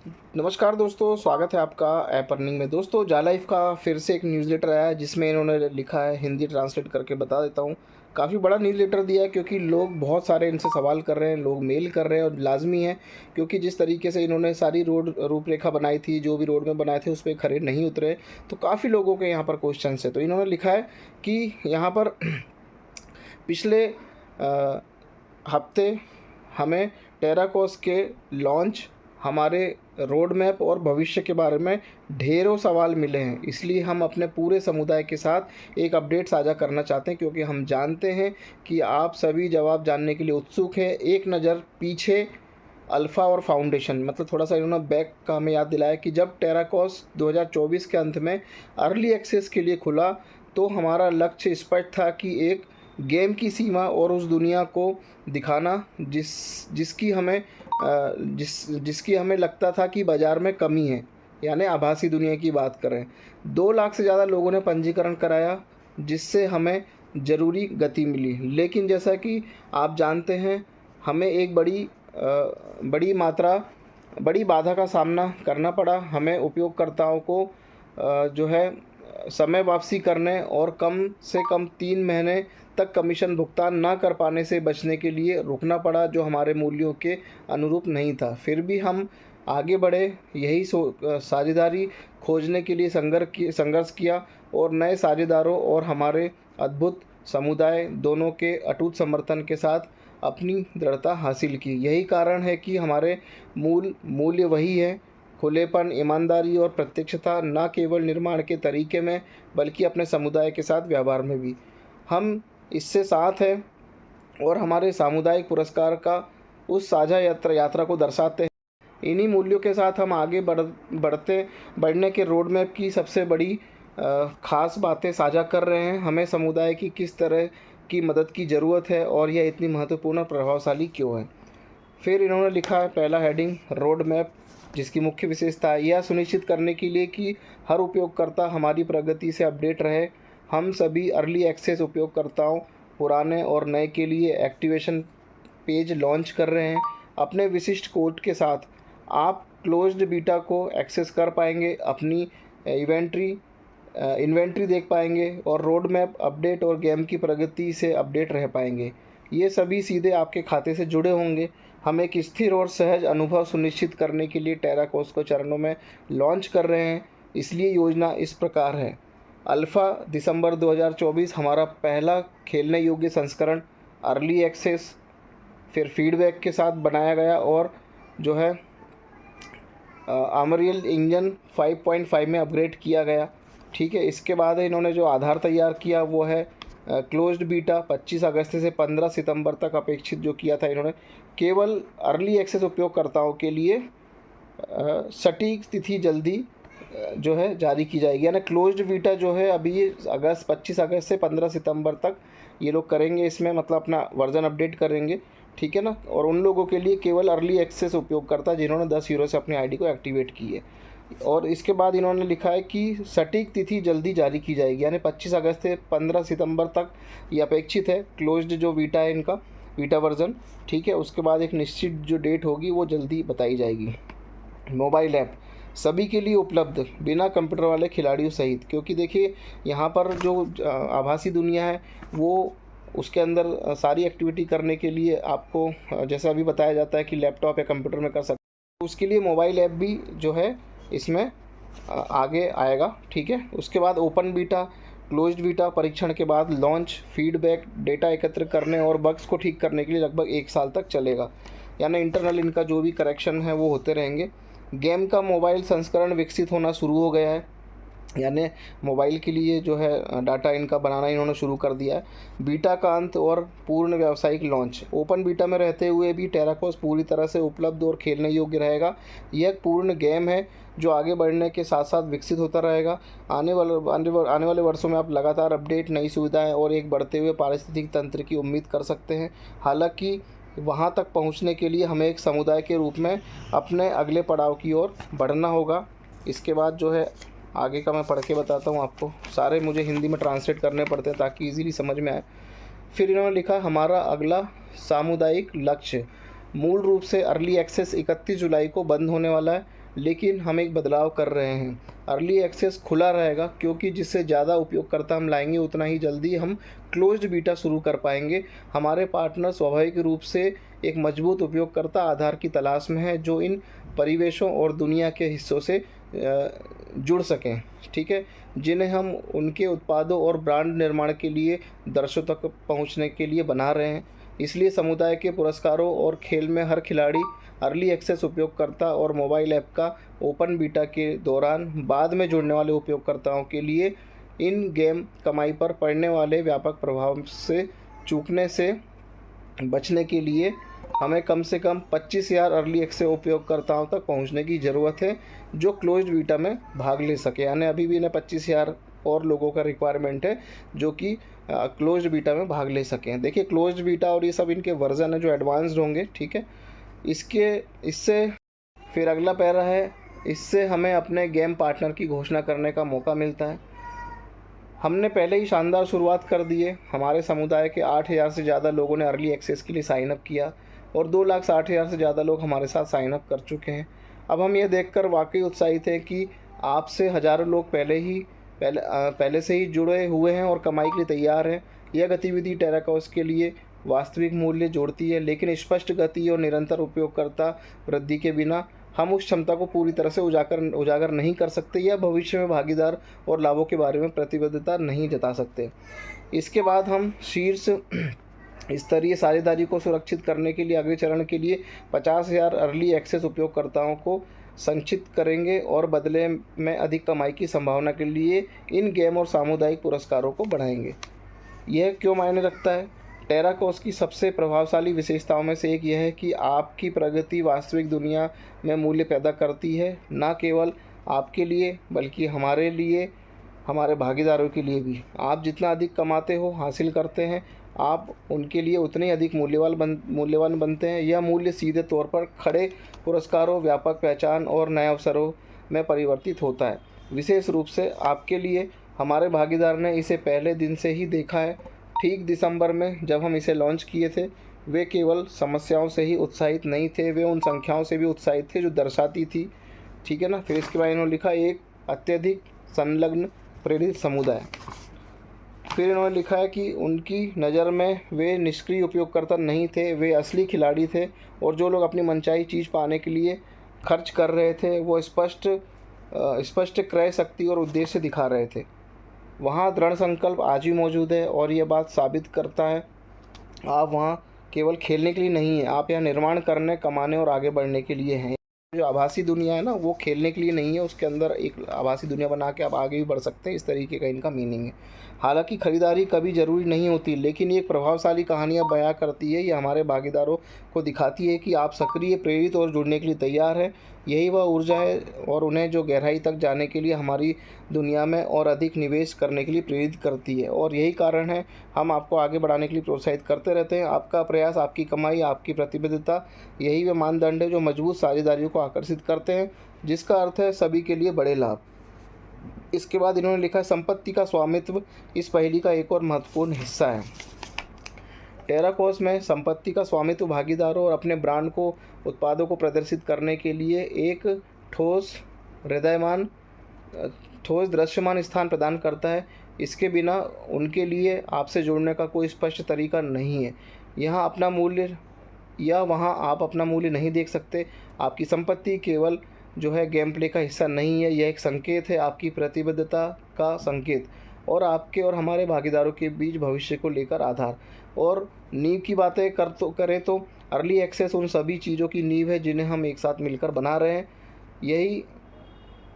नमस्कार दोस्तों, स्वागत है आपका ऐप अर्निंग में। दोस्तों, जा लाइफ का फिर से एक न्यूज़लेटर आया है जिसमें इन्होंने लिखा है, हिंदी ट्रांसलेट करके बता देता हूँ। काफ़ी बड़ा न्यूज़लेटर दिया है क्योंकि लोग बहुत सारे इनसे सवाल कर रहे हैं, लोग मेल कर रहे हैं और लाज़मी है क्योंकि जिस तरीके से इन्होंने सारी रोड रूपरेखा बनाई थी, जो भी रोड में बनाए थे उस पे खरे नहीं उतरे, तो काफ़ी लोगों के यहाँ पर क्वेश्चंस है। तो इन्होंने लिखा है कि यहाँ पर पिछले हफ्ते हमें टेराकोस के लॉन्च, हमारे रोड मैप और भविष्य के बारे में ढेरों सवाल मिले हैं, इसलिए हम अपने पूरे समुदाय के साथ एक अपडेट साझा करना चाहते हैं क्योंकि हम जानते हैं कि आप सभी जवाब जानने के लिए उत्सुक हैं। एक नज़र पीछे अल्फ़ा और फाउंडेशन, मतलब थोड़ा सा इन्होंने बैक का हमें याद दिलाया कि जब टेराकोस 2024 के अंत में अर्ली एक्सेस के लिए खुला तो हमारा लक्ष्य स्पष्ट था कि एक गेम की सीमा और उस दुनिया को दिखाना जिसकी हमें लगता था कि बाज़ार में कमी है, यानी आभासी दुनिया की बात करें। 2 लाख से ज़्यादा लोगों ने पंजीकरण कराया जिससे हमें ज़रूरी गति मिली, लेकिन जैसा कि आप जानते हैं हमें एक बड़ी बाधा का सामना करना पड़ा। हमें उपयोगकर्ताओं को जो है समय वापसी करने और कम से कम 3 महीने तक कमीशन भुगतान ना कर पाने से बचने के लिए रुकना पड़ा, जो हमारे मूल्यों के अनुरूप नहीं था। फिर भी हम आगे बढ़े, यही साझेदारी खोजने के लिए संघर्ष किया और नए साझेदारों और हमारे अद्भुत समुदाय दोनों के अटूट समर्थन के साथ अपनी दृढ़ता हासिल की। यही कारण है कि हमारे मूल्य वही है, खुलेपन, ईमानदारी और प्रत्यक्षता, न केवल निर्माण के तरीके में बल्कि अपने समुदाय के साथ व्यवहार में भी। हम इससे साथ हैं और हमारे सामुदायिक पुरस्कार का उस साझा यात्रा को दर्शाते हैं। इन्हीं मूल्यों के साथ हम आगे बढ़ने के रोड मैप की सबसे बड़ी ख़ास बातें साझा कर रहे हैं। हमें समुदाय की किस तरह की मदद की ज़रूरत है और यह इतनी महत्वपूर्ण और प्रभावशाली क्यों है। फिर इन्होंने लिखा है पहला हेडिंग, रोड मैप, जिसकी मुख्य विशेषता है यह सुनिश्चित करने के लिए कि हर उपयोगकर्ता हमारी प्रगति से अपडेट रहे। हम सभी अर्ली एक्सेस उपयोगकर्ताओं, पुराने और नए के लिए एक्टिवेशन पेज लॉन्च कर रहे हैं। अपने विशिष्ट कोड के साथ आप क्लोज्ड बीटा को एक्सेस कर पाएंगे, अपनी इन्वेंट्री देख पाएंगे और रोड मैप अपडेट और गेम की प्रगति से अपडेट रह पाएंगे। ये सभी सीधे आपके खाते से जुड़े होंगे। हम एक स्थिर और सहज अनुभव सुनिश्चित करने के लिए टेराकोस को चरणों में लॉन्च कर रहे हैं। इसलिए योजना इस प्रकार है: अल्फ़ा दिसंबर 2024 हमारा पहला खेलने योग्य संस्करण, अर्ली एक्सेस, फिर फीडबैक के साथ बनाया गया और जो है अमरियल इंजन 5.5 में अपग्रेड किया गया। ठीक है, इसके बाद इन्होंने जो आधार तैयार किया वो है क्लोज्ड बीटा 25 अगस्त से 15 सितंबर तक अपेक्षित जो किया था इन्होंने, केवल अर्ली एक्सेस उपयोगकर्ताओं के लिए सटीक तिथि जल्दी जो है जारी की जाएगी। यानी क्लोज्ड बीटा जो है अभी 25 अगस्त से 15 सितंबर तक ये लोग करेंगे, इसमें मतलब अपना वर्जन अपडेट करेंगे। ठीक है ना, और उन लोगों के लिए केवल अर्ली एक्सेस उपयोगकर्ता जिन्होंने 10 यूरो से अपनी आईडी को एक्टिवेट की है। और इसके बाद इन्होंने लिखा है कि सटीक तिथि जल्दी जारी की जाएगी, यानी 25 अगस्त से 15 सितंबर तक ये अपेक्षित है क्लोज्ड जो बीटा है इनका, बीटा वर्जन। ठीक है, उसके बाद एक निश्चित जो डेट होगी वो जल्दी बताई जाएगी। मोबाइल ऐप सभी के लिए उपलब्ध, बिना कंप्यूटर वाले खिलाड़ियों सहित, क्योंकि देखिए यहाँ पर जो आभासी दुनिया है वो उसके अंदर सारी एक्टिविटी करने के लिए आपको जैसा अभी बताया जाता है कि लैपटॉप या कंप्यूटर में कर सकते हैं, उसके लिए मोबाइल ऐप भी जो है इसमें आगे आएगा। ठीक है, उसके बाद ओपन बीटा, क्लोज्ड बीटा परीक्षण के बाद लॉन्च, फीडबैक, डेटा एकत्र करने और बग्स को ठीक करने के लिए लगभग 1 साल तक चलेगा। यानी इंटरनल इनका जो भी करेक्शन है वो होते रहेंगे। गेम का मोबाइल संस्करण विकसित होना शुरू हो गया है, यानी मोबाइल के लिए जो है डाटा इनका बनाना इन्होंने शुरू कर दिया है। बीटा का अंत और पूर्ण व्यावसायिक लॉन्च, ओपन बीटा में रहते हुए भी टेराकोस पूरी तरह से उपलब्ध और खेलने योग्य रहेगा। यह एक पूर्ण गेम है जो आगे बढ़ने के साथ साथ विकसित होता रहेगा। आने वाले वर्षों में आप लगातार अपडेट, नई सुविधाएं और एक बढ़ते हुए पारिस्थितिक तंत्र की उम्मीद कर सकते हैं। हालांकि वहां तक पहुंचने के लिए हमें एक समुदाय के रूप में अपने अगले पड़ाव की ओर बढ़ना होगा। इसके बाद जो है आगे का मैं पढ़ के बताता हूँ आपको, सारे मुझे हिंदी में ट्रांसलेट करने पड़ते हैं ताकि इजीली समझ में आए। फिर इन्होंने लिखा हमारा अगला सामुदायिक लक्ष्य, मूल रूप से अर्ली एक्सेस 31 जुलाई को बंद होने वाला है। लेकिन हम एक बदलाव कर रहे हैं। अर्ली एक्सेस खुला रहेगा, क्योंकि जिससे ज़्यादा उपयोगकर्ता हम लाएंगे उतना ही जल्दी हम क्लोज्ड बीटा शुरू कर पाएंगे। हमारे पार्टनर स्वाभाविक रूप से एक मजबूत उपयोगकर्ता आधार की तलाश में है, जो इन परिवेशों और दुनिया के हिस्सों से जुड़ सकें, ठीक है, जिन्हें हम उनके उत्पादों और ब्रांड निर्माण के लिए दर्शकों तक पहुंचने के लिए बना रहे हैं। इसलिए समुदाय के पुरस्कारों और खेल में हर खिलाड़ी अर्ली एक्सेस उपयोगकर्ता और मोबाइल ऐप का ओपन बीटा के दौरान बाद में जुड़ने वाले उपयोगकर्ताओं के लिए इन गेम कमाई पर पड़ने वाले व्यापक प्रभाव से चूकने से बचने के लिए हमें कम से कम 25,000 अर्ली एक्सेस उपयोगकर्ताओं तक पहुंचने की ज़रूरत है, जो क्लोज्ड बीटा में भाग ले सके। यानी अभी भी इन्हें 25,000 और लोगों का रिक्वायरमेंट है जो कि क्लोज्ड बीटा में भाग ले सकें। देखिए, क्लोज्ड बीटा और ये सब इनके वर्जन है जो एडवांस्ड होंगे, ठीक है। इससे फिर अगला पैरा है, इससे हमें अपने गेम पार्टनर की घोषणा करने का मौका मिलता है। हमने पहले ही शानदार शुरुआत कर दी है। हमारे समुदाय के 8,000 से ज़्यादा लोगों ने अर्ली एक्सेस के लिए साइन अप किया और 2,60,000 से ज़्यादा लोग हमारे साथ साइन अप कर चुके हैं। अब हम ये देखकर वाकई उत्साहित हैं कि आपसे हज़ारों लोग पहले से ही जुड़े हुए हैं और कमाई के लिए तैयार हैं। यह गतिविधि टेराकोस के लिए वास्तविक मूल्य जोड़ती है, लेकिन स्पष्ट गति और निरंतर उपयोगकर्ता वृद्धि के बिना हम उस क्षमता को पूरी तरह से उजागर नहीं कर सकते या भविष्य में भागीदार और लाभों के बारे में प्रतिबद्धता नहीं जता सकते। इसके बाद हम शीर्ष स्तरीय साझेदारी को सुरक्षित करने के लिए अगले चरण के लिए 50,000 अर्ली एक्सेस उपयोगकर्ताओं को संचित करेंगे और बदले में अधिक कमाई की संभावना के लिए इन गेम और सामुदायिक पुरस्कारों को बढ़ाएंगे। यह क्यों मायने रखता है? टेराकोस की सबसे प्रभावशाली विशेषताओं में से एक यह है कि आपकी प्रगति वास्तविक दुनिया में मूल्य पैदा करती है, न केवल आपके लिए बल्कि हमारे लिए, हमारे भागीदारों के लिए भी। आप जितना अधिक कमाते हो, हासिल करते हैं, आप उनके लिए उतने अधिक मूल्यवान बनते हैं। यह मूल्य सीधे तौर पर खड़े पुरस्कारों, व्यापक पहचान और नए अवसरों में परिवर्तित होता है। विशेष रूप से आपके लिए हमारे भागीदार ने इसे पहले दिन से ही देखा है। ठीक दिसंबर में जब हम इसे लॉन्च किए थे, वे केवल समस्याओं से ही उत्साहित नहीं थे, वे उन संख्याओं से भी उत्साहित थे जो दर्शाती थी, ठीक है ना। फिर इसके बाद इन्होंने लिखा एक अत्यधिक संलग्न प्रेरित समुदाय। फिर इन्होंने लिखा है कि उनकी नज़र में वे निष्क्रिय उपयोगकर्ता नहीं थे, वे असली खिलाड़ी थे और जो लोग अपनी मनचाही चीज़ पाने के लिए खर्च कर रहे थे वो स्पष्ट क्रय शक्ति और उद्देश्य दिखा रहे थे। वहाँ दृढ़ संकल्प आज भी मौजूद है और ये बात साबित करता है आप वहाँ केवल खेलने के लिए नहीं है, आप यहाँ निर्माण करने, कमाने और आगे बढ़ने के लिए हैं। जो आभासी दुनिया है ना, वो खेलने के लिए नहीं है, उसके अंदर एक आभासी दुनिया बना के आप आगे भी बढ़ सकते हैं, इस तरीके का इनका मीनिंग है। हालांकि खरीदारी कभी ज़रूरी नहीं होती, लेकिन ये एक प्रभावशाली कहानियाँ बयां करती है। ये हमारे भागीदारों को दिखाती है कि आप सक्रिय, प्रेरित और जुड़ने के लिए तैयार हैं। यही वह ऊर्जा है और उन्हें जो गहराई तक जाने के लिए हमारी दुनिया में और अधिक निवेश करने के लिए प्रेरित करती है। और यही कारण है हम आपको आगे बढ़ाने के लिए प्रोत्साहित करते रहते हैं। आपका प्रयास, आपकी कमाई, आपकी प्रतिबद्धता, यही वे मानदंड है जो मजबूत साझेदारियों को आकर्षित करते हैं, जिसका अर्थ है सभी के लिए बड़े लाभ। इसके बाद इन्होंने लिखा है संपत्ति का स्वामित्व इस पहेली का एक और महत्वपूर्ण हिस्सा है। टेराकोस में संपत्ति का स्वामित्व भागीदारों और अपने ब्रांड को, उत्पादों को प्रदर्शित करने के लिए एक ठोस दृश्यमान स्थान प्रदान करता है। इसके बिना उनके लिए आपसे जुड़ने का कोई स्पष्ट तरीका नहीं है। यहाँ अपना मूल्य या वहाँ आप अपना मूल्य नहीं देख सकते। आपकी संपत्ति केवल जो है गेम प्ले का हिस्सा नहीं है, यह एक संकेत है, आपकी प्रतिबद्धता का संकेत और आपके और हमारे भागीदारों के बीच भविष्य को लेकर आधार। और नींव की बातें करें तो अर्ली एक्सेस उन सभी चीज़ों की नींव है जिन्हें हम एक साथ मिलकर बना रहे हैं। यही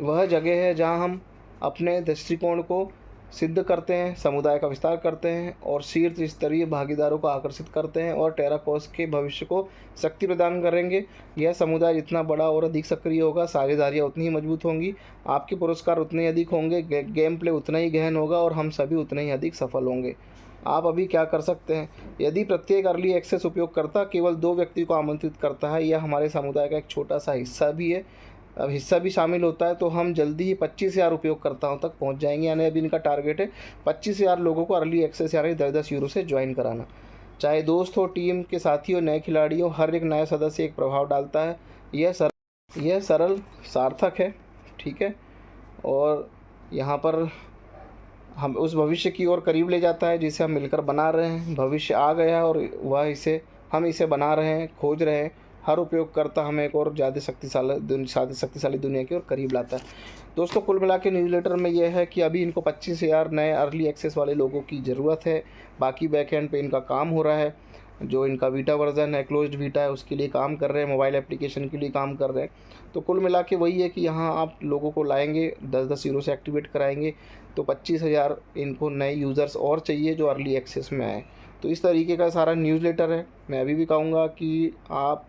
वह जगह है जहां हम अपने दृष्टिकोण को सिद्ध करते हैं, समुदाय का विस्तार करते हैं और शीर्ष स्तरीय भागीदारों को आकर्षित करते हैं और टेराकोस के भविष्य को शक्ति प्रदान करेंगे। यह समुदाय जितना बड़ा और अधिक सक्रिय होगा, साझेदारियाँ उतनी ही मजबूत होंगी, आपके पुरस्कार उतने ही अधिक होंगे, गेम प्ले उतना ही गहन होगा और हम सभी उतने ही अधिक सफल होंगे। आप अभी क्या कर सकते हैं? यदि प्रत्येक अर्ली एक्सेस उपयोगकर्ता केवल 2 व्यक्ति को आमंत्रित करता है या हमारे समुदाय का एक छोटा सा हिस्सा भी शामिल होता है, तो हम जल्दी ही 25,000 उपयोगकर्ताओं तक पहुंच जाएंगे। यानी अभी इनका टारगेट है 25,000 लोगों को अर्ली एक्सेस यानी 10-10 यूरो से ज्वाइन कराना। चाहे दोस्त हो, टीम के साथी हो, नए खिलाड़ी हो, हर एक नया सदस्य एक प्रभाव डालता है। यह यह सरल सार्थक है, ठीक है, और यहाँ पर हम उस भविष्य की ओर करीब ले जाता है जिसे हम मिलकर बना रहे हैं। भविष्य आ गया है और वह हम इसे बना रहे हैं, खोज रहे हैं। हर उपयोगकर्ता हमें एक और ज़्यादा शक्तिशाली दुनिया की ओर करीब लाता है। दोस्तों, कुल मिला के न्यूज़लेटर में यह है कि अभी इनको 25,000 नए अर्ली एक्सेस वाले लोगों की ज़रूरत है। बाकी बैकएंड पे इनका काम हो रहा है। जो इनका बीटा वर्जन है, क्लोज्ड बीटा है, उसके लिए काम कर रहे हैं, मोबाइल एप्लीकेशन के लिए काम कर रहे हैं। तो कुल मिला के वही है कि यहाँ आप लोगों को लाएंगे, 10-10 यूरो से एक्टिवेट कराएंगे, तो 25,000 इनको नए यूज़र्स और चाहिए जो अर्ली एक्सेस में आए। तो इस तरीके का सारा न्यूज़लेटर है। मैं अभी भी कहूँगा कि आप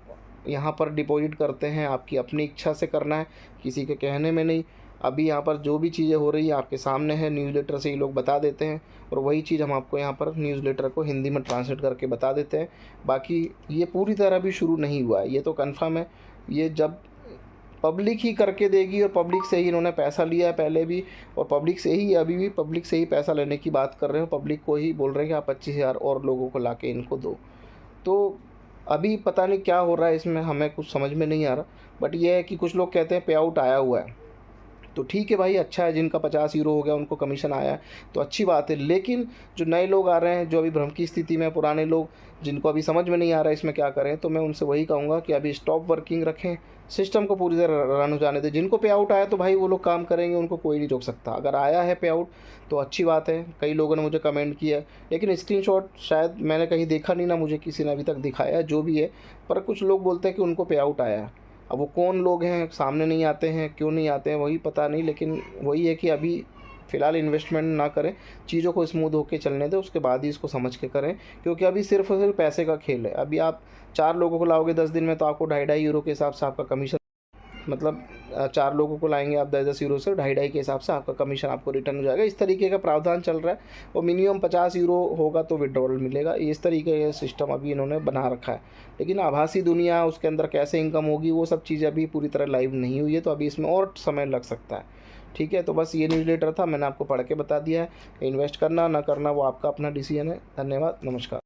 यहाँ पर डिपॉजिट करते हैं, आपकी अपनी इच्छा से करना है, किसी के कहने में नहीं। अभी यहाँ पर जो भी चीज़ें हो रही हैं आपके सामने है, न्यूज़लेटर से ही लोग बता देते हैं, और वही चीज़ हम आपको यहाँ पर न्यूज़लेटर को हिंदी में ट्रांसलेट करके बता देते हैं। बाकी ये पूरी तरह भी शुरू नहीं हुआ है, ये तो कन्फर्म है। ये जब पब्लिक ही करके देगी, और पब्लिक से ही इन्होंने पैसा लिया है पहले भी, और पब्लिक से ही अभी भी पब्लिक से ही पैसा लेने की बात कर रहे हो। पब्लिक को ही बोल रहे हैं कि आप 25,000 और लोगों को ला के इनको दो। तो अभी पता नहीं क्या हो रहा है इसमें, हमें कुछ समझ में नहीं आ रहा। बट ये है कि कुछ लोग कहते हैं पे आउट आया हुआ है, तो ठीक है भाई, अच्छा है। जिनका 50 यूरो हो गया उनको कमीशन आया है तो अच्छी बात है। लेकिन जो नए लोग आ रहे हैं, जो अभी भ्रम की स्थिति में, पुराने लोग जिनको अभी समझ में नहीं आ रहा है इसमें क्या करें, तो मैं उनसे वही कहूँगा कि अभी स्टॉप वर्किंग रखें, सिस्टम को पूरी तरह रन हो जाने दें। जिनको पे आउट आया तो भाई वो लोग काम करेंगे, उनको कोई नहीं रोक सकता। अगर आया है पे आउट तो अच्छी बात है। कई लोगों ने मुझे कमेंट किया, लेकिन स्क्रीनशॉट शायद मैंने कहीं देखा नहीं, ना मुझे किसी ने अभी तक दिखाया, जो भी है। पर कुछ लोग बोलते हैं कि उनको पे आउट आया है। अब वो कौन लोग हैं, सामने नहीं आते हैं, क्यों नहीं आते हैं वही पता नहीं। लेकिन वही है कि अभी फ़िलहाल इन्वेस्टमेंट ना करें, चीज़ों को स्मूथ होके चलने दें, उसके बाद ही इसको समझ के करें। क्योंकि अभी सिर्फ और सिर्फ पैसे का खेल है। अभी आप 4 लोगों को लाओगे 10 दिन में, तो आपको 2.5 यूरो के हिसाब से आपका कमीशन, मतलब 4 लोगों को लाएंगे आप 10-10 यूरो से, 2.5 के हिसाब से आपका कमीशन आपको रिटर्न हो जाएगा। इस तरीके का प्रावधान चल रहा है, और मिनिमम 50 यूरो होगा तो विड्रॉल मिलेगा। इस तरीके का सिस्टम अभी इन्होंने बना रखा है। लेकिन आभासी दुनिया, उसके अंदर कैसे इनकम होगी, वो सब चीज़ें अभी पूरी तरह लाइव नहीं हुई है, तो अभी इसमें और समय लग सकता है। ठीक है, तो बस ये न्यूज़लेटर था, मैंने आपको पढ़ के बता दिया है। इन्वेस्ट करना ना करना वो आपका अपना डिसीजन है। धन्यवाद, नमस्कार।